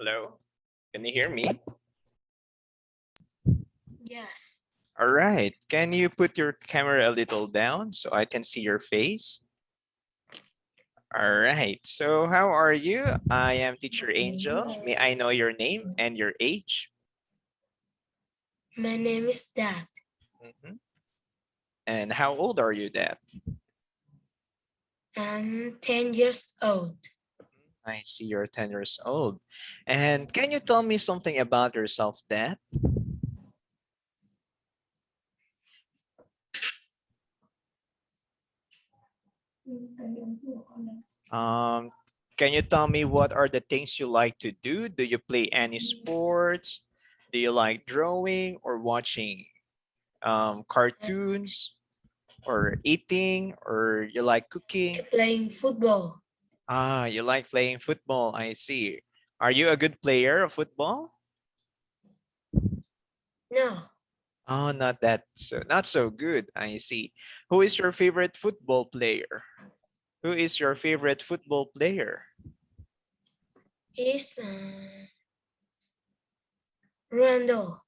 Hello, can you hear me? Yes. All right, can you put your camera a little down so I can see your face? All right, so how are you? I am Teacher Angel. May I know your name and your age? My name is Dad. Mhm. And how old are you, Dad? I'm 10 years old. I see you're 10 years old. And can you tell me something about yourself, Dad? Um, can you tell me what are the things you like to do? Do you play any sports? Do you like drawing or watching cartoons or eating or you like cooking? Playing football. Ah, you like playing football. I see. Are you a good player of football? No. Oh, not so good. I see. Who is your favorite football player? Who is your favorite football player? Is Ronaldo.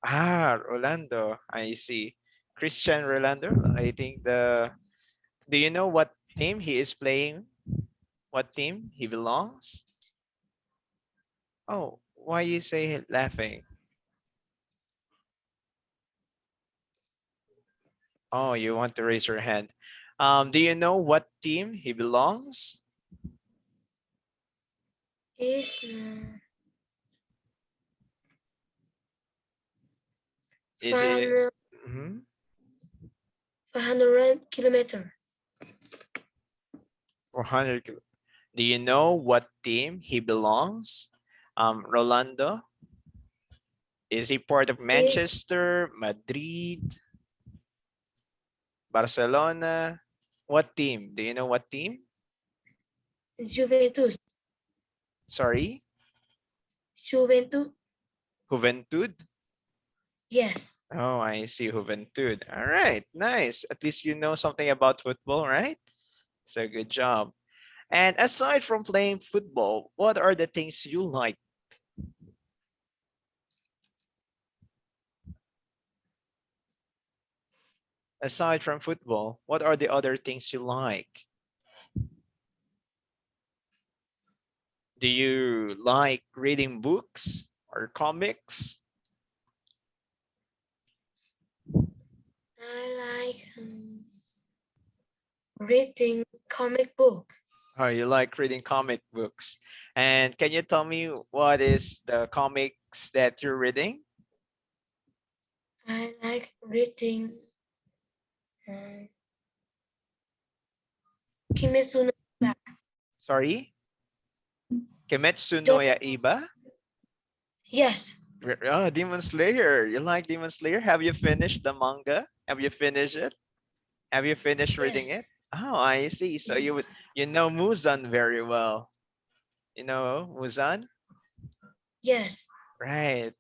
Ah, Rolando. I see. Christian Rolando. I think the. Do you know what team he is playing? What team he belongs? Oh, why you say laughing? Oh, you want to raise your hand. Do you know what team he belongs? Is Is it 500, mhm, 500 kilometer. 400? Do you know what team he belongs? Rolando, is he part of Is Manchester, Madrid, Barcelona? What team? Do you know what team? Juventus. Sorry, Juventus. Juventud? Yes. Oh, I see, Juventud. All right, nice. At least you know something about football, right? So good job. And aside from playing football, what are the things you like? Aside from football, what are the other things you like? Do you like reading books or comics? I like reading comic book. Or you like reading comic books? And can you tell me what is the comics that you're reading? I like reading uh, Kimetsu no Yaiba. Sorry? Kimetsu no Don't- Yaiba? Yes. Oh, Demon Slayer. You like Demon Slayer? Have you finished the manga? Have you finished it? Have you finished reading it? Yes. Oh, I see. So Yes. you know Muzan very well. You know Muzan? Yes. Right.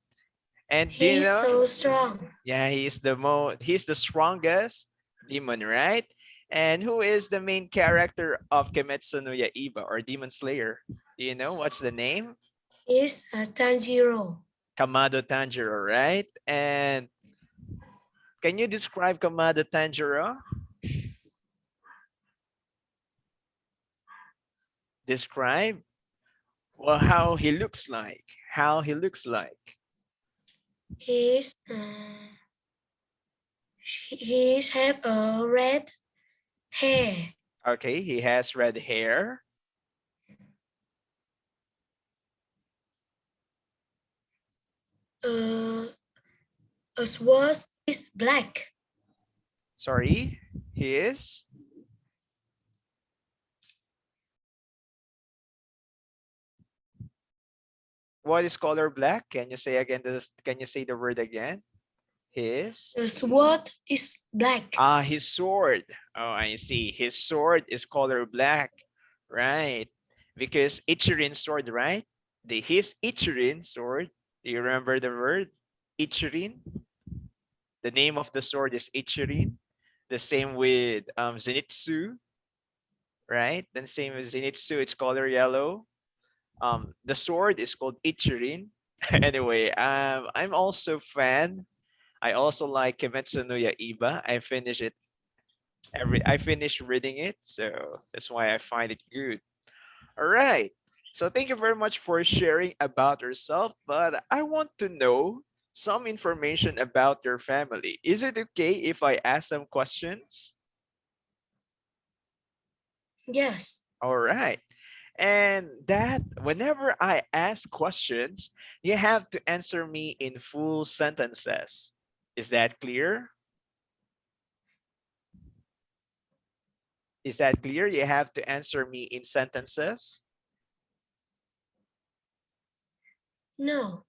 And do you He's know? so strong. Yeah, he's the strongest demon, right? And who is the main character of Kimetsu no Yaiba or Demon Slayer? Do you know what's the name? Is Tanjiro. Kamado Tanjiro, right? And can you describe Kamado Tanjiro? Describe well how he looks like. How he looks like. He's he's have a red hair. Okay, he has red hair. Uh, a sword is black. Sorry, he is. What is color black? Can you say again this? Can you say the word again? His. The sword is black. Ah, his sword. Oh, I see. His sword is color black. Right. Because Ichirin sword, right? His Ichirin sword. Do you remember the word? Ichirin? The name of the sword is Ichirin. The same with Zenitsu, right? Then same with Zenitsu, it's color yellow. The sword is called Ichirin. Anyway, I'm also fan. I also like Kimetsu no Yaiba. I finished reading it, so that's why I find it good. All right. So thank you very much for sharing about yourself, but I want to know some information about your family. Is it okay if I ask some questions? Yes. All right. And that whenever I ask questions, you have to answer me in full sentences. Is that clear? Is that clear? You have to answer me in sentences. No.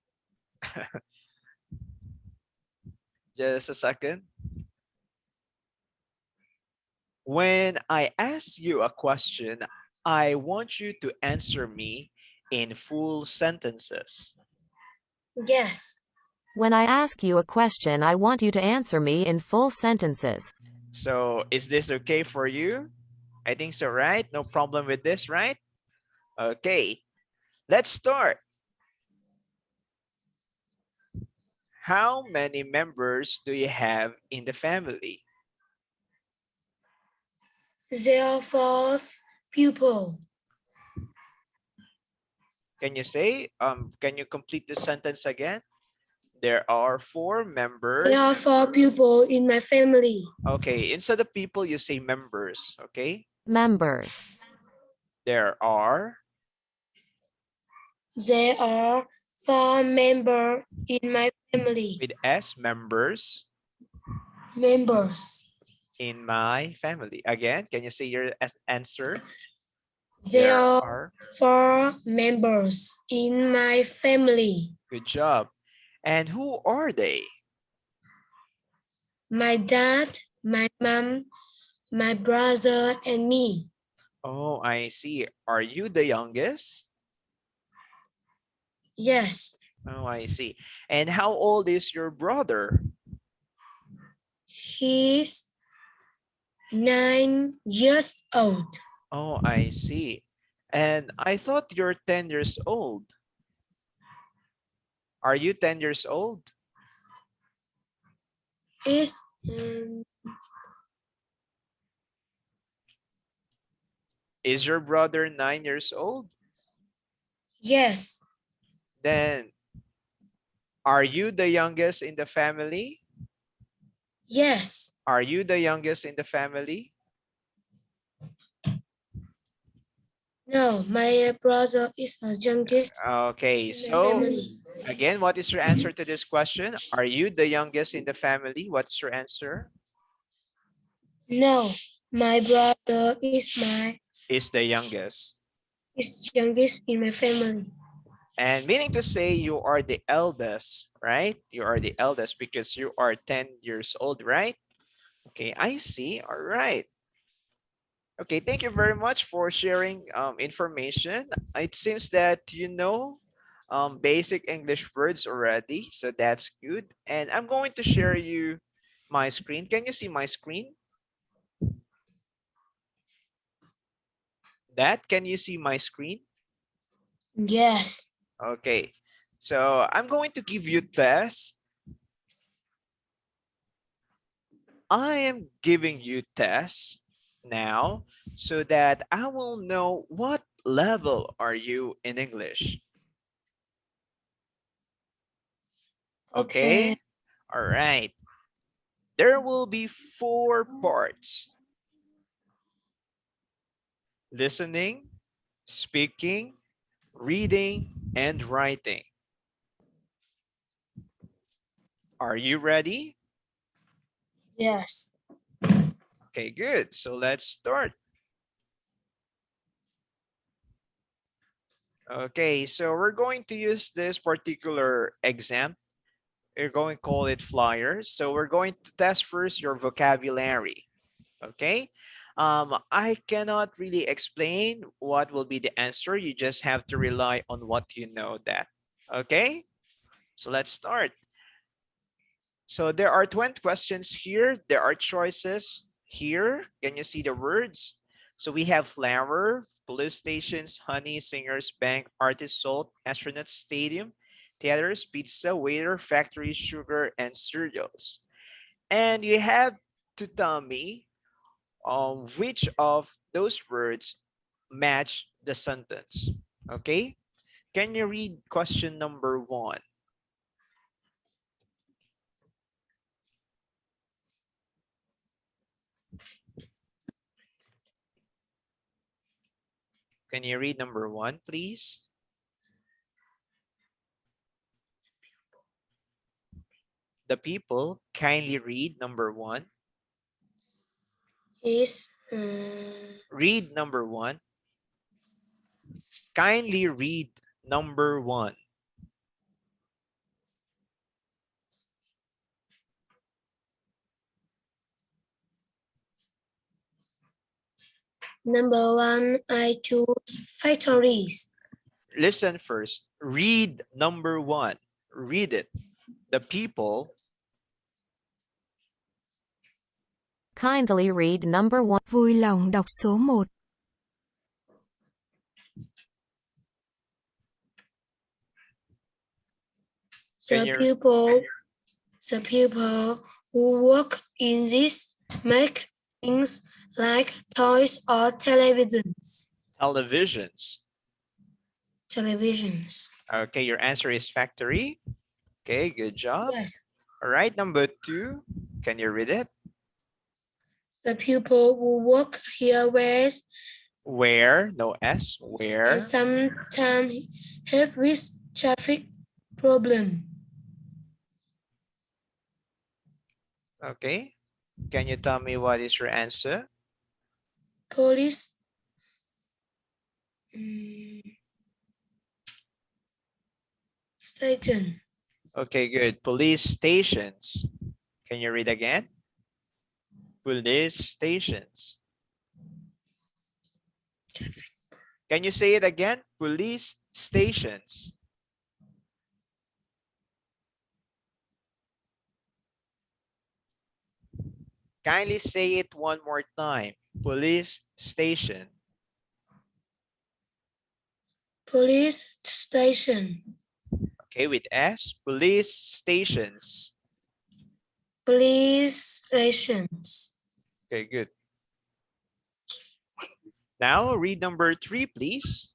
Just a second. When I ask you a question, I want you to answer me in full sentences. Yes. When I ask you a question, I want you to answer me in full sentences. So is this okay for you? I think so, right? No problem with this, right? Okay, let's start. How many members do you have in the family? There are 4 people. Can you say, can you complete the sentence again? There are 4 members. There are 4 people in my family. Okay, instead of people, you say members, okay? Members. There are There are 4 members in my family. with S, members Members. in my family. Again, can you say your answer? There are 4 members in my family. Good job. And who are they? My dad, my mom, my brother, and me. Oh, I see. Are you the youngest? Yes. Oh, I see. And how old is your brother? He's 9 years old. Oh, I see. And I thought you're 10 years old. Are you 10 years old? Is Is your brother 9 years old? yes. Then are you the youngest in the family? Yes. Are you the youngest in the family? No, my brother is the youngest Okay, in the so family. again, what is your answer to this question? Are you the youngest in the family? What's your answer? No, my brother Is the youngest. is youngest in my family. And meaning to say you are the eldest, right? You are the eldest because you are 10 years old, right? Okay, I see. All right. Okay, thank you very much for sharing information. It seems that you know basic English words already, so that's good. And I'm going to share you my screen. Can you see my screen? Can you see my screen? Yes. Okay, so I'm going to give you tests. I am giving you tests now so that I will know what level are you in English. Okay. Okay, all right. There will be 4 parts: listening, speaking, reading, and writing. Are you ready? Yes. Okay, good. So let's start. Okay, so we're going to use this particular exam. We're going to call it flyers. So we're going to test first your vocabulary. Okay. I cannot really explain what will be the answer. You just have to rely on what you know that. Okay. So let's start. So there are 20 questions here. There are choices here. Can you see the words? So we have flower, police stations, honey, singers, bank, artist, salt, astronaut, stadium, theaters, pizza, waiter, factory, sugar, and cereals. And you have to tell me which of those words match the sentence. Okay? Can you read question number 1? Can you read number 1, please? The people, kindly read number 1. Is Read number 1. Kindly read number 1. number 1. I choose factories. Listen first. Read number 1. Read it. The people, Kindly read number 1. Vui lòng đọc số 1. Can The you- people who work in this make things like toys or televisions. televisions. Okay, your answer is factory. Okay, good job. Yes. All right, number 2. Can you read it? The people who work here Where, no S, where? and sometimes have with traffic problem. Okay. Can you tell me what is your answer? Police station. Okay, good. Police stations. Can you read again? Police stations. Can you say it again? Police stations. Kindly say it one more time. Police station. Police station. Okay, with S. Police stations. Police stations. Okay, good. Now read number 3, please.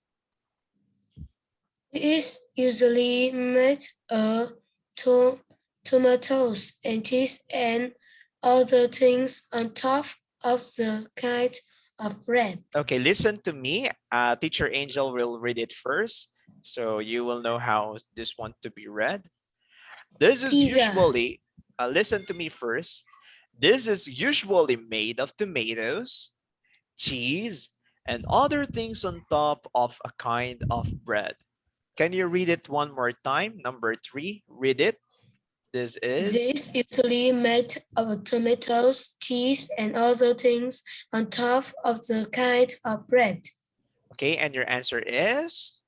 Is usually made tomatoes and cheese and other things on top of the kind of bread. Okay, listen to me. Teacher Angel will read it first, so you will know how this one to be read. This is Pizza. usually, listen to me first. This is usually made of tomatoes, cheese, and other things on top of a kind of bread. Can you read it one more time? Number 3, read it. This is usually made of tomatoes, cheese, and other things on top of the kind of bread. okay, and your answer is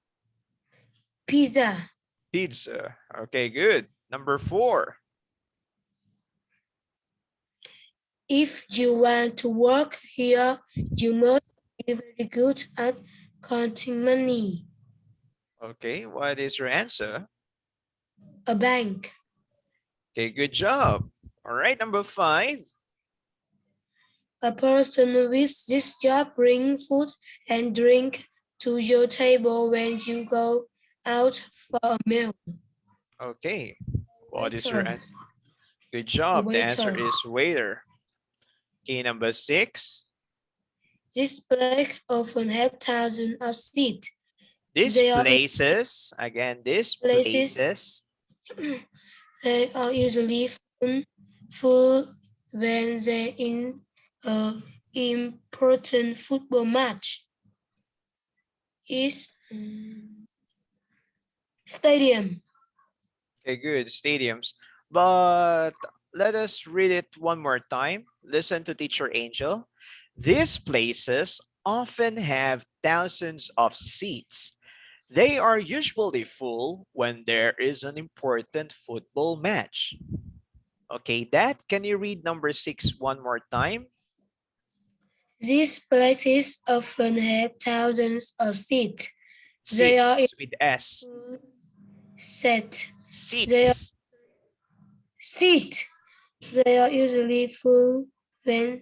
Pizza. pizza. Okay, good. Number 4. If you want to work here, you must be very good at counting money. Okay, what is your answer? A bank. Okay, good job. All right, number 5. A person with this job brings food and drink to your table when you go out for a meal. Okay, what is your Waiter. answer? Good job. The answer Waiter. is waiter. Okay, number 6. This place often have thousands of seats. These They are- places, again, these Places. places. They are usually full when they're in an important football match. Is stadium. Okay, good. Stadiums. But let us read it one more time. Listen to Teacher Angel. These places often have thousands of seats. They are usually full when there is an important football match. Okay, Dad, can you read number 6 one more time? These places often have thousands of seats. They are Seats with S. set. They are Seats. seat. They are usually full when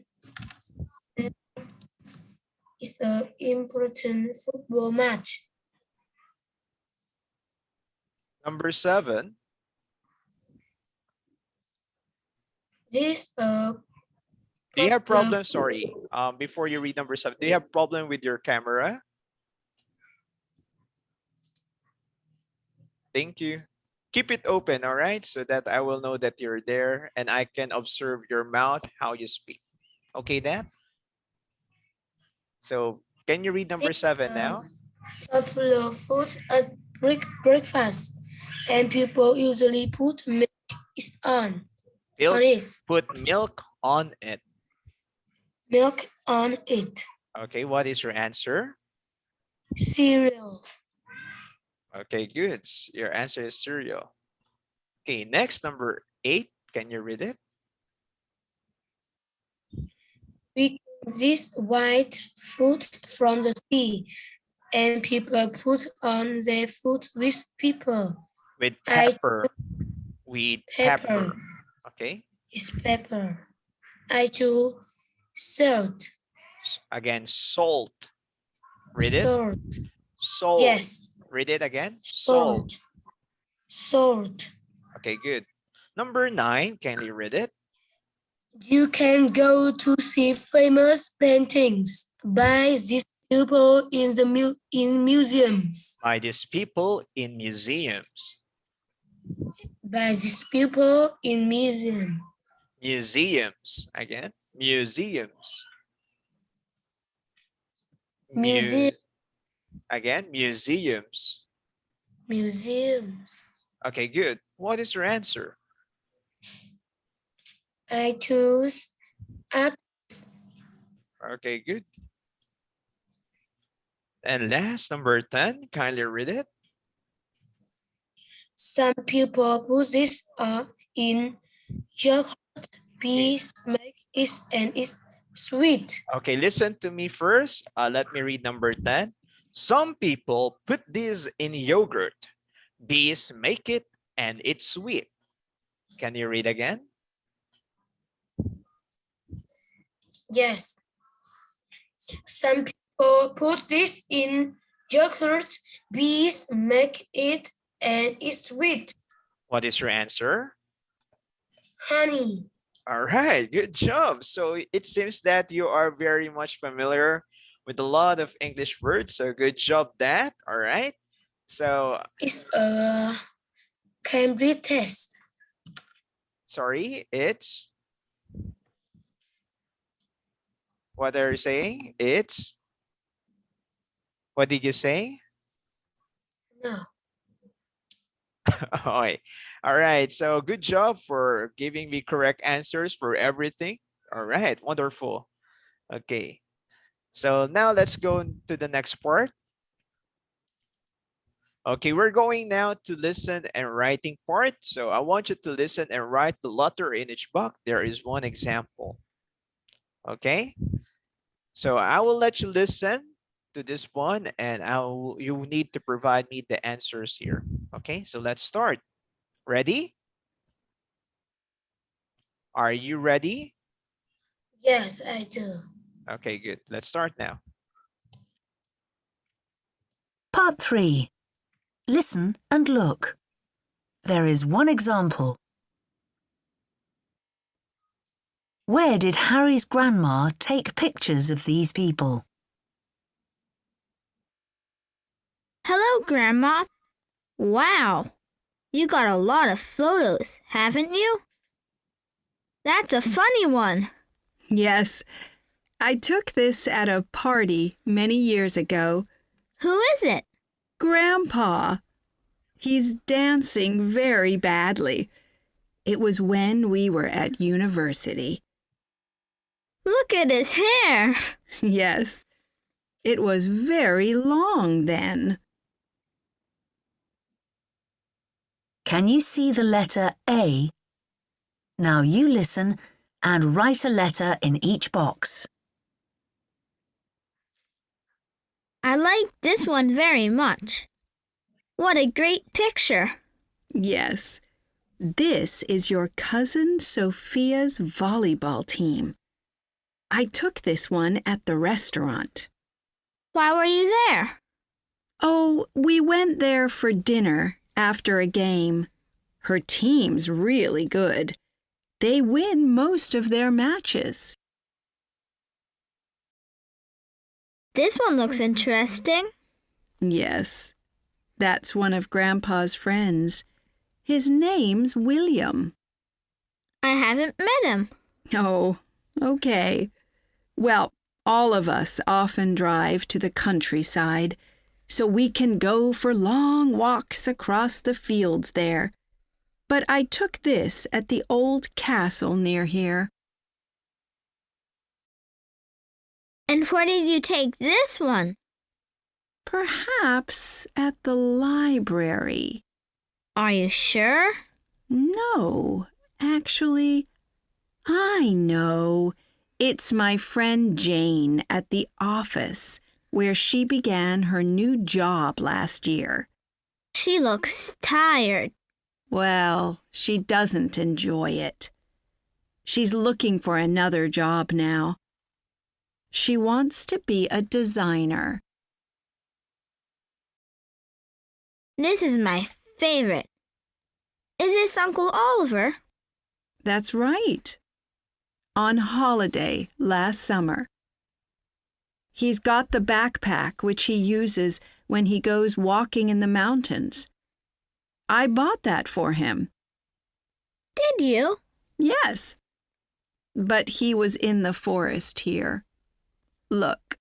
it's an important football match. Number 7. This Do you have problem? Sorry. Before you read number 7, do you have problem with your camera? Thank you. Keep it open, all right? So that I will know that you're there and I can observe your mouth, how you speak. Okay, Dan? So can you read number 7 now? Popular food at breakfast, and people usually put milk on it. Put milk on it. Milk on it. Okay, what is your answer? Cereal. Okay, good. Your answer is cereal. Okay, next, number 8. Can you read it? We get this white food from the sea, and people put on their food with pepper. With pepper. With pepper. Okay. It's pepper. I do salt. Again, salt. Read it. Salt. Salt. Yes. Read it again. Salt. Salt. Okay, good. Number 9, can you read it? You can go to see famous paintings by these people in museums. By these people in museums. By these people in museums. Museums. Again, museums. Museum. Again, museums. Museums. Okay, good. What is your answer? I choose art. Okay, good. And last, number 10, kindly read it. Some people put this in yogurt, peas, make it and it's sweet. Okay, listen to me first. Let me read number 10. Some people put this in yogurt. Bees make it and it's sweet. Can you read again? Yes. Some people put this in yogurt, bees make it and it's sweet. What is your answer? Honey. All right, good job. So it seems that you are very much familiar with a lot of English words. So good job, that. All right. So it's a Cambridge test. Sorry, it's what are you saying? It's what did you say? No. All right. So good job for giving me correct answers for everything. All right. Wonderful. Okay. So now let's go to the next part. Okay, we're going now to listen and writing part. So I want you to listen and write the letter in each box. There is one example. Okay. So I will let you listen to this one and you need to provide me the answers here. Okay, so let's start. Ready? Are you ready? Yes, I do. Okay, good. Let's start now. Part 3. Listen and look. There is one example. Where did Harry's grandma take pictures of these people? Hello, Grandma. Wow, you got a lot of photos, haven't you? That's a funny one. Yes, I took this at a party many years ago. Who is it? Grandpa. He's dancing very badly. It was when we were at university. Look at his hair. Yes, it was very long then. Can you see the letter A? Now you listen and write a letter in each box. I like this one very much. What a great picture. Yes, this is your cousin Sophia's volleyball team. I took this one at the restaurant. Why were you there? Oh, we went there for dinner after a game. Her team's really good. They win most of their matches. This one looks interesting. Yes, that's one of Grandpa's friends. His name's William. I haven't met him. Oh, okay. Well, all of us often drive to the countryside so we can go for long walks across the fields there. But I took this at the old castle near here. And where did you take this one? Perhaps at the library. Are you sure? No, actually, I know. It's my friend Jane at the office where she began her new job last year. She looks tired. Well, she doesn't enjoy it. She's looking for another job now. She wants to be a designer. This is my favorite. Is this Uncle Oliver? That's right. On holiday last summer. He's got the backpack which he uses when he goes walking in the mountains. I bought that for him. Did you? Yes. But he was in the forest here. Look.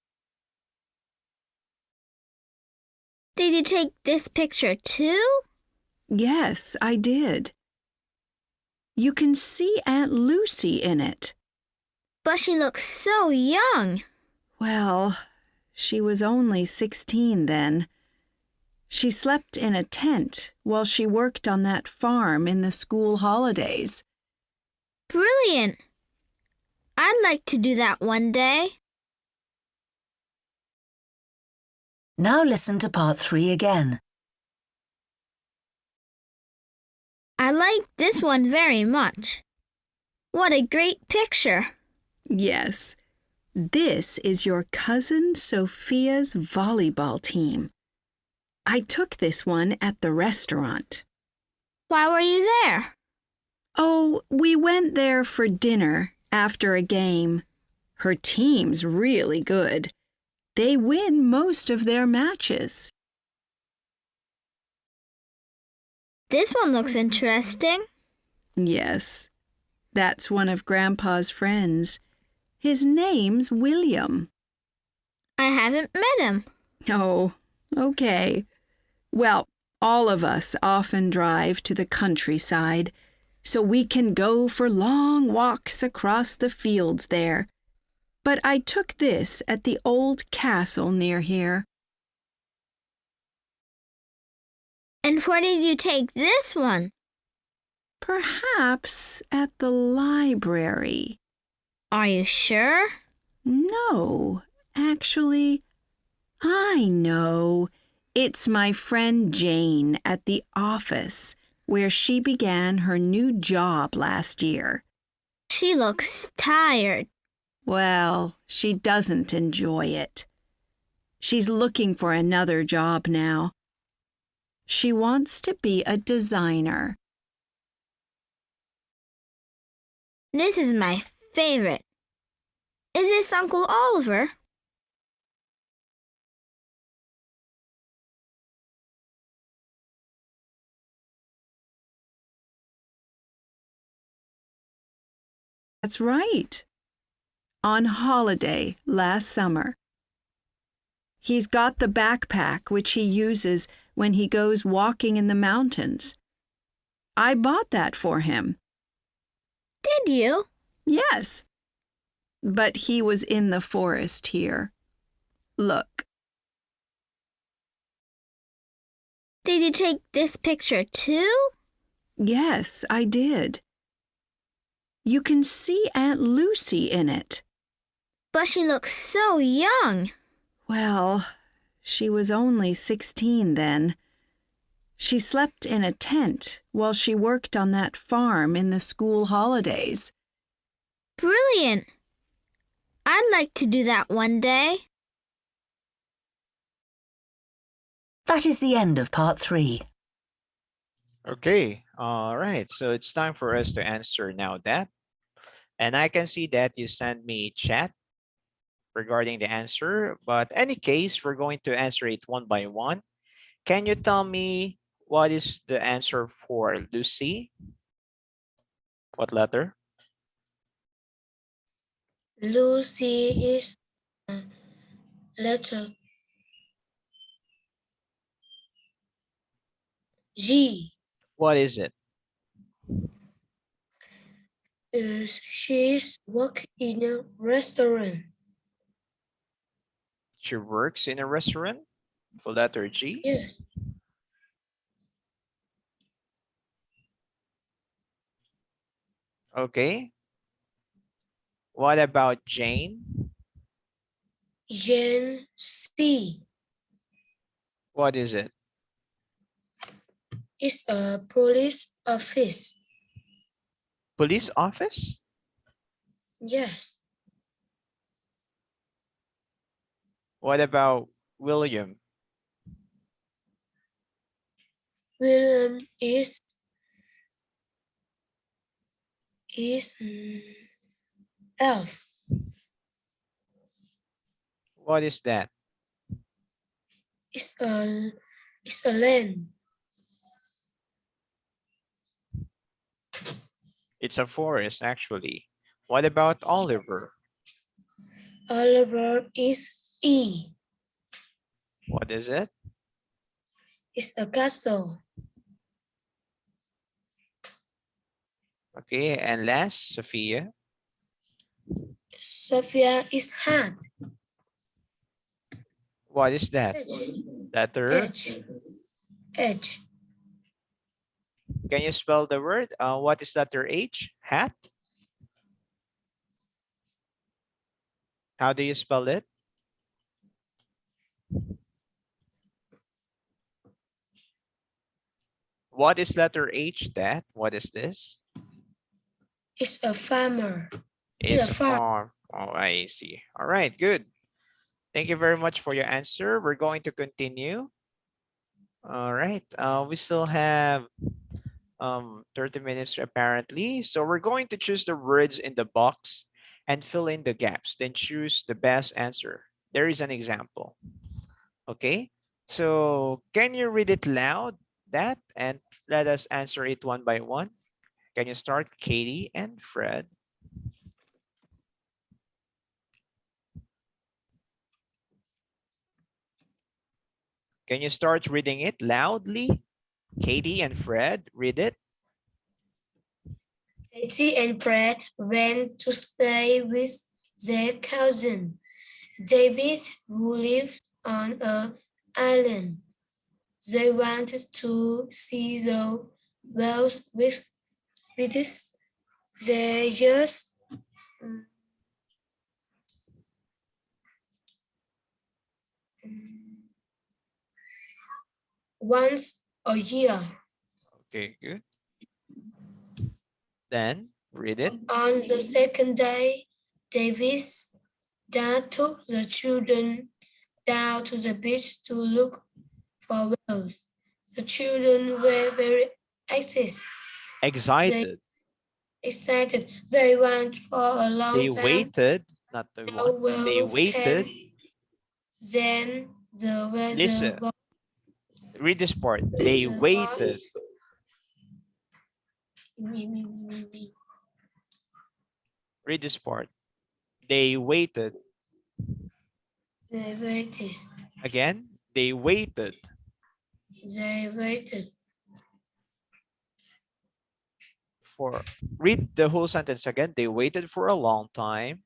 Did you take this picture too? Yes, I did. You can see Aunt Lucy in it. But she looks so young. Well, she was only 16 then. She slept in a tent while she worked on that farm in the school holidays. Brilliant. I'd like to do that one day. Now listen to part 3 again. I like this one very much. What a great picture. Yes, this is your cousin Sophia's volleyball team. I took this one at the restaurant. Why were you there? Oh, we went there for dinner after a game. Her team's really good. They win most of their matches. This one looks interesting. Yes, that's one of Grandpa's friends. His name's William. I haven't met him. Oh, okay. Well, all of us often drive to the countryside so we can go for long walks across the fields there. But I took this at the old castle near here. And where did you take this one? Perhaps at the library. Are you sure? No, actually, I know. It's my friend Jane at the office where she began her new job last year. She looks tired. Well, she doesn't enjoy it. She's looking for another job now. She wants to be a designer. This is my favorite. Is this Uncle Oliver? That's right. On holiday last summer. He's got the backpack which he uses when he goes walking in the mountains. I bought that for him. Did you? Yes. But he was in the forest here. Look. Did you take this picture too? Yes, I did. You can see Aunt Lucy in it. But she looks so young. Well, She was only 16 then. She slept in a tent while she worked on that farm in the school holidays. Brilliant! I'd like to do that one day. That is the end of part 3. Okay, all right. So it's time for us to answer now that. And I can see that you sent me chat regarding the answer, but any case, we're going to answer it one by one. Can you tell me what is the answer for Lucy? What letter? Lucy is letter G. What is it? She's work in a restaurant. She works in a restaurant for letter G. Yes. Okay. What about Jane? Jane C. What is it? It's a police office. Police office? Yes. What about William? William is elf. What is that? It's a land. It's a forest, actually. What about Oliver? Oliver is E. What is it? It's a castle. Okay, and last, Sophia. Sophia is hat. What is that? Letter? H. Can you spell the word? What is letter H? Hat? How do you spell it? What is letter H, Dad? What is this? It's a farmer. It's a a farm. Oh, I see. All right, good. Thank you very much for your answer. We're going to continue. All right, we still have 30 minutes apparently. So we're going to choose the words in the box and fill in the gaps, then choose the best answer. There is an example. Okay, so can you read it loud, that, and let us answer it one by one? Can you start, Katie and Fred? Can you start reading it loudly? Katie and Fred, read it. Katie and Fred went to stay with their cousin, David, who lives on an island. They wanted to see the whales with this. They just once a year. Okay, good. Then read it. On the second day, David's dad took the children down to the beach to look for whales. The children were very Excited. excited. They went for a long They time. waited, not the No one. They whales waited. came. Then the weather Listen. got Read this part. They waited. Read this part. They waited. They waited. Again, they waited. They waited. For read the whole sentence again. They waited for a long time.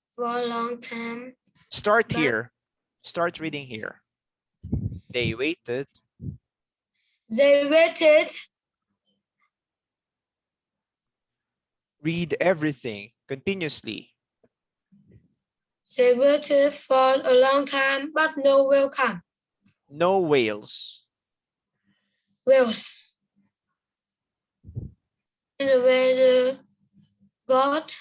For a long time. Start But- here. Start reading here. They waited. They waited. Read everything continuously. They waited for a long time, but no welcome. No whales. Whales. And the weather got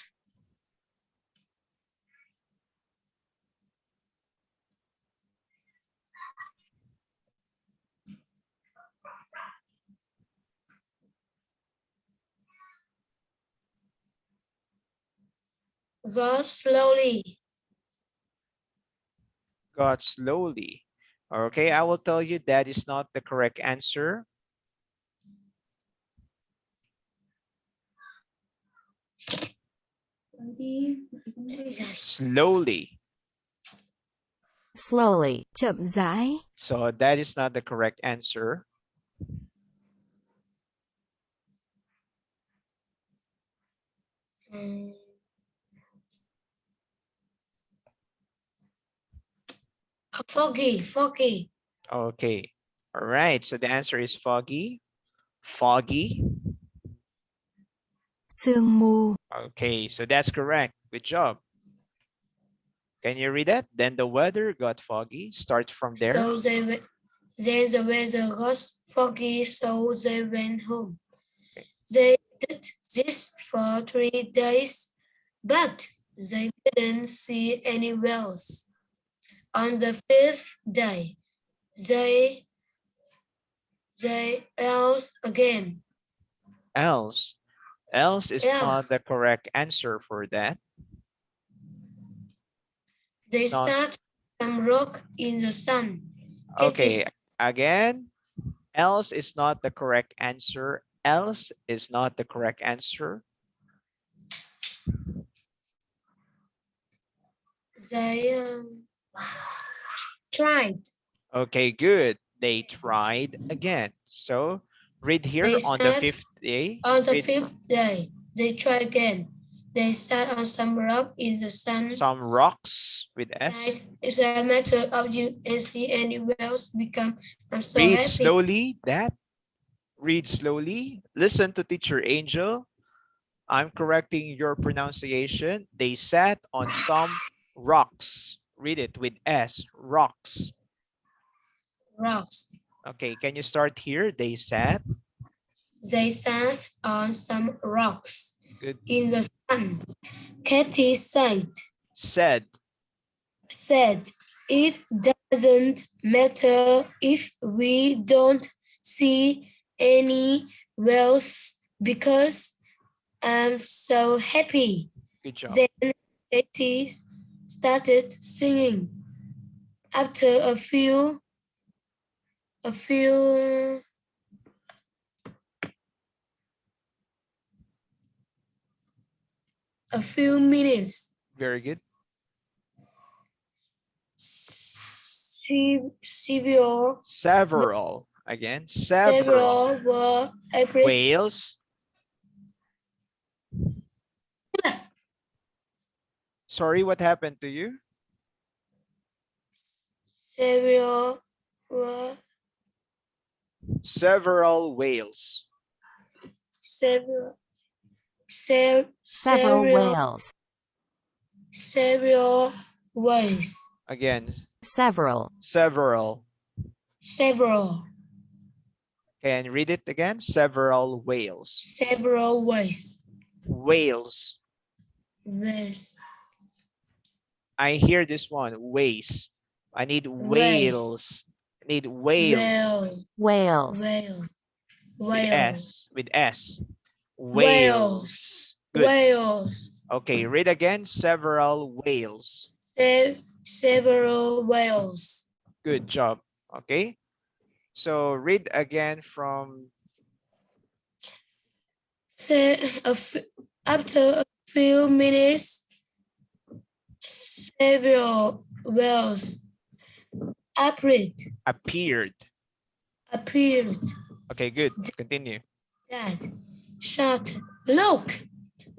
slowly. Got slowly. Okay, I will tell you that is not the correct answer. Slowly. Slowly. Chậm rãi. So that is not the correct answer. Foggy, foggy. Okay. All right. So the answer is foggy. Foggy. Sương mù. Okay. So that's correct. Good job. Can you read that? Then the weather got foggy. Start from there. So then the weather got foggy, so they went home. Okay. They did this for 3 days, but they didn't see any whales. On the 5th day, they else again. Else is not the correct answer for that. They It's not- start some rock in the sun. Okay, again, else is not the correct answer. Else is not the correct answer. They tried. Okay, good. They tried again. So read here They on the sat 5th day. On the Read 5th day, they tried again. They sat on some rock in the sun. some rocks with S. Like, it's a matter of you and see any whales become. I'm so Read happy. slowly, Dad. Read slowly. Listen to Teacher Angel. I'm correcting your pronunciation. They sat on some rocks. Read it with S, rocks. Rocks. Okay, can you start here? They sat. They sat on some rocks Good. in the sun. Katie said, it doesn't matter if we don't see any whales because I'm so happy. Good job. Then Katie started singing. After a few minutes, Very good. Several. Again, several were appreciated. whales. Sorry, what happened to you? Several were Several whales. Several whales. Several ways. Again, Several. several. Can you read it again? Several whales. Several ways. Whales. Ways. I hear this one. Ways. I need whales. I need whales. Whales. Whale. With S. With S. Whales. Good. Whales. Okay, read again. Several whales. Several whales. Good job. Okay. So read again from after a few minutes, several whales appeared. Okay, good. Continue. Dad shouted, "Look,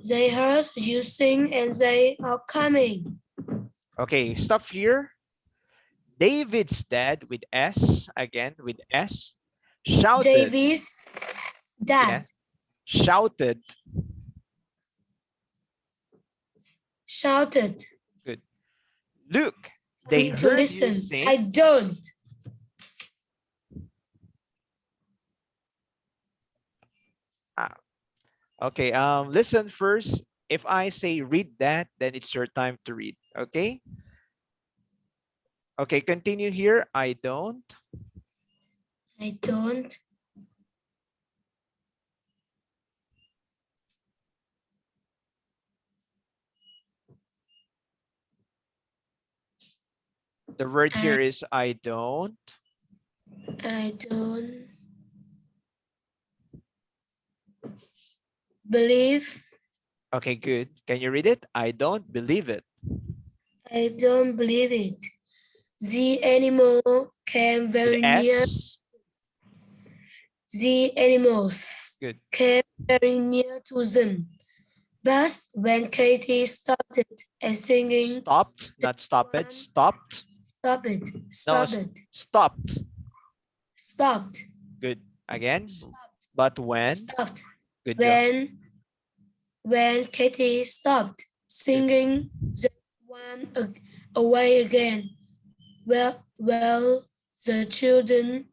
they heard you sing and they are coming." Okay, stop here. David's dad with S, again with S, shouted. David's dad. Yeah. Shouted. Shouted. Good. Look, they to heard you listen. sing. I don't. Okay, listen first. If I say read that, then it's your time to read. Okay. Okay, continue here. I don't. I don't. The word here is I don't. I don't believe. Okay, good. Can you read it? I don't believe it. I don't believe it. The animal came With very near. S. The animals Good. came very near to them. But when Katie started singing, Stopped, not stop it. Stopped. stop it, No, stop it, stopped. stopped, Good. Again. stopped, But when? stopped. Good job. When Katie stopped singing, they swam away again. Well, the children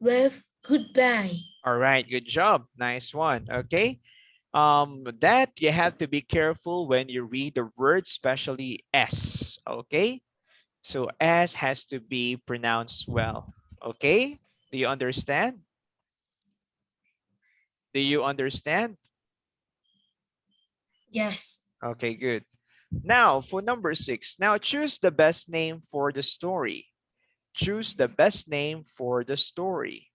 waved goodbye. All right. Good job. Nice one. Okay. That you have to be careful when you read the word, especially S. Okay. So S has to be pronounced well. Okay. Do you understand? Do you understand? Yes. Okay, good. Now for number 6. Now choose the best name for the story. Choose the best name for the story.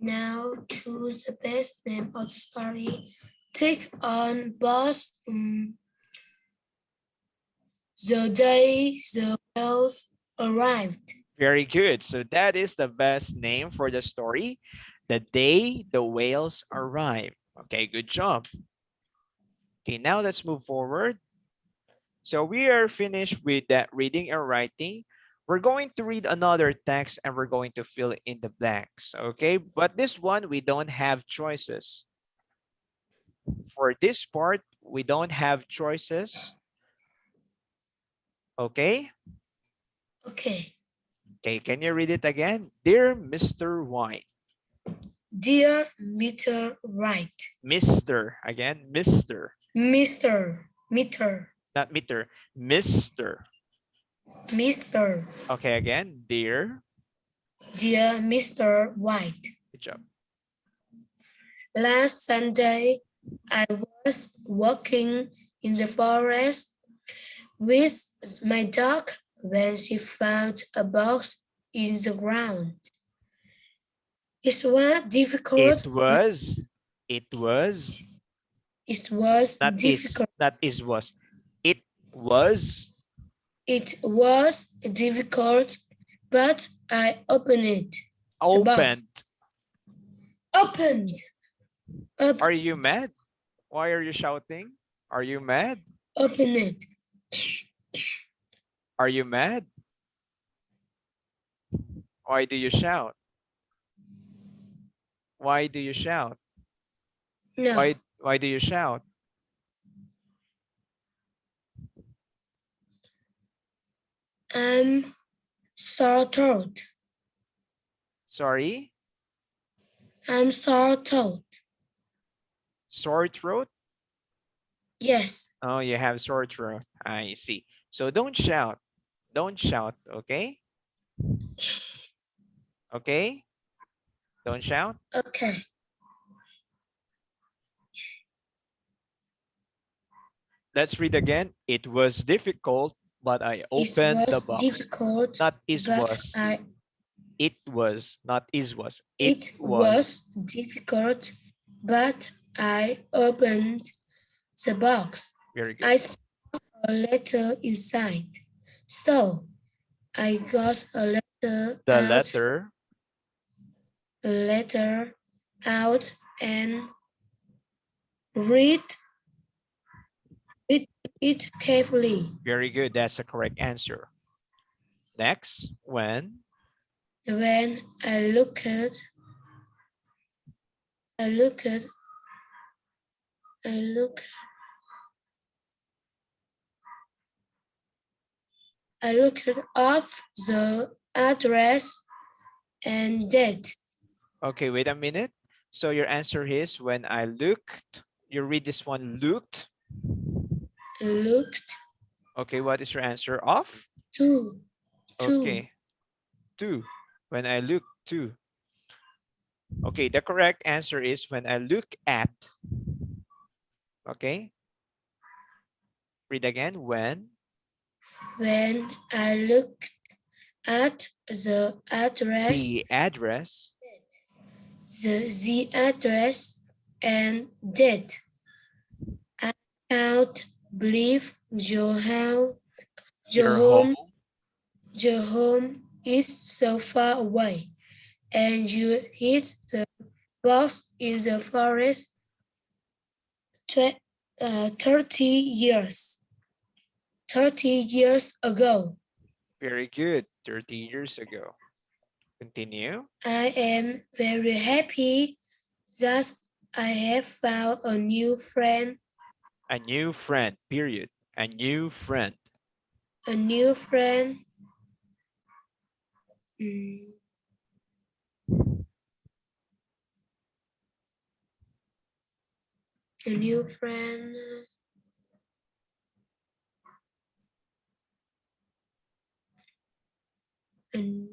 Now choose the best name of the story. Take on boss the day the whales arrived. Very good. So that is the best name for the story. The day the whales arrive. Okay, good job. Okay, now let's move forward. So we are finished with that reading and writing. We're going to read another text and we're going to fill in the blanks. Okay, but this one we don't have choices. For this part, we don't have choices. Okay. Okay. Okay, can you read it again? Dear Mr. White. Dear Mr. Wright. Mr. Again, Mr. Mr. Not meter, Mr. Mr. Okay, again, dear. Dear Mr. White. Good job. Last Sunday, I was walking in the forest with my dog when she found a box in the ground. It was difficult. It was. It was Not difficult. is, not is was. It was. It was difficult, but I opened it. Opened. Opened. Are you mad? Why are you shouting? Are you mad? Open it. Are you mad? Why do you shout? Why do you shout? No. Why do you shout? I'm sore throat. Sorry? I'm sore throat. Sore throat? Yes. Oh, you have sore throat. I see. So don't shout. Don't shout, okay? Okay? Don't shout. Okay. Let's read again. It was difficult, but I opened the box. Difficult, not is but was. It was, not is was. It was difficult, but I opened the box. Very good. I saw a letter inside. So I got a letter out and read it carefully. Very good. That's a correct answer. Next, when I looked I looked up the address and date. Okay, wait a minute. So your answer is when I looked. You read this one, looked. Looked Okay, what is your answer of? to Okay, two. When I look to. Okay, the correct answer is when I look at. Okay. Read again. When I looked at the address, the address. the address and date. I can't believe Your home. your home is so far away, and you hid the box in the forest 30 years. 30 years ago. Very good. 30 years ago. Continue. I am very happy that I have found a new friend. A new friend. Period. A new friend. A new friend. Mm, A new friend. And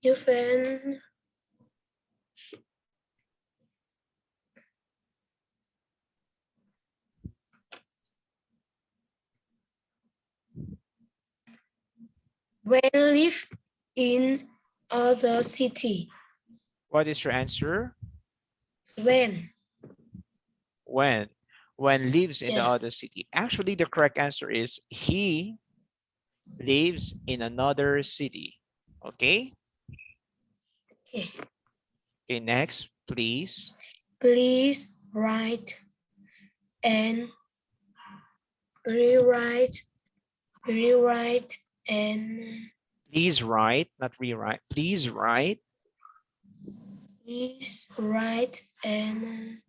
new friend. When live in other city. What is your answer? When? When. When lives in the Yes. other city. Actually, the correct answer is he lives in another city. Okay. Okay. Okay, next, please. Please write and rewrite and Please write, not rewrite. Please write please write and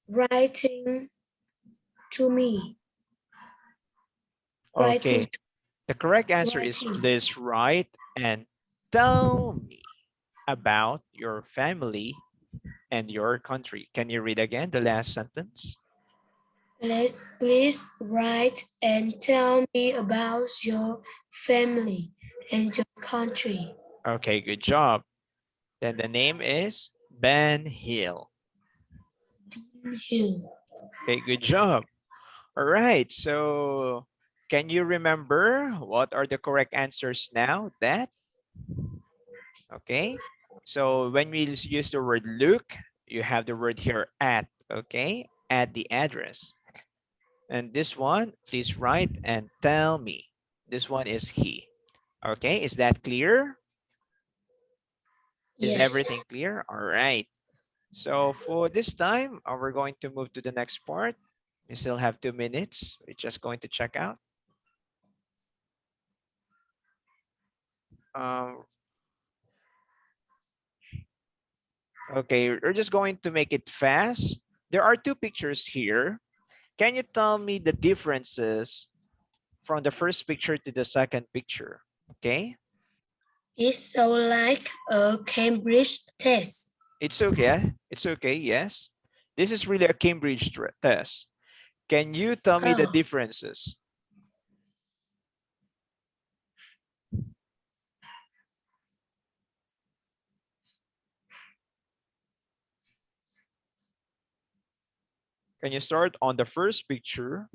writing to me. Writing okay. The correct answer is Writing. please write and tell me about your family and your country. Can you read again the last sentence? Please write and tell me about your family and your country. Okay, good job. Then the name is Ben Hill. You. Okay, good job. All right, so can you remember what are the correct answers now? That, okay. So when we use the word look, you have the word here at, okay? At the address. And this one, please write and tell me. This one is he. Okay, is that clear? Is Yes. everything clear? All right. So for this time, we're going to move to the next part. We still have 2 minutes. We're just going to check out. Okay, we're just going to make it fast. There are 2 pictures here. Can you tell me the differences from the first picture to the second picture? Okay. It's so like a Cambridge test. It's okay. It's okay. Yes. This is really a Cambridge test. Can you tell me the Oh. differences? Can you start on the first picture?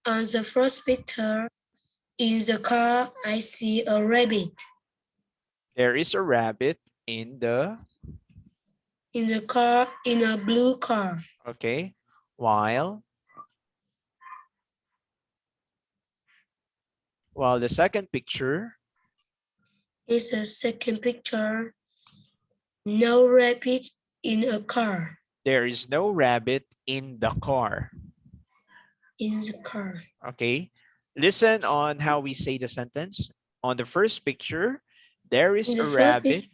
On the first picture, in the car, I see a rabbit. There is a rabbit in the... In the car, in a blue car. Okay. While While the second picture, is a second picture. No rabbit in a car. there is no rabbit in the car. In the car. Okay. Listen on how we say the sentence. On the first picture, there is In a the first rabbit. pic-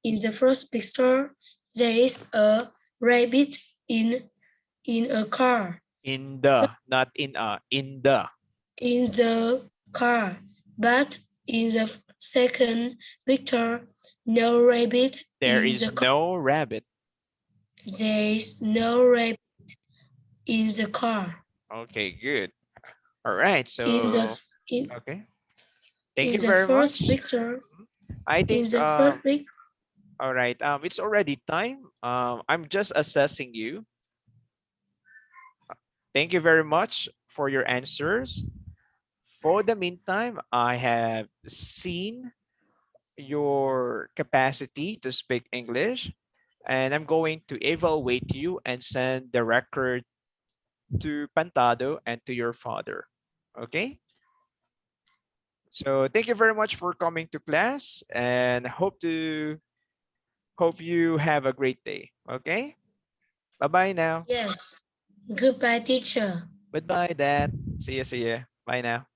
In the first picture, there is a rabbit in a car. In the, not in a, in the. In the car, but in the second picture, no rabbit There in is the car. no rabbit. There is no rabbit in the car. Okay, good. All right. In the So, okay. Thank in you the very first much. picture, I in think the first pic, all right. It's already time. I'm just assessing you. Thank you very much for your answers. For the meantime, I have seen your capacity to speak English, and I'm going to evaluate you and send the record to Pantado and to your father. Okay? So thank you very much for coming to class, and hope you have a great day. Okay? Bye-bye now. yes. Goodbye, teacher. Goodbye, Dad. See ya, see ya. Bye now.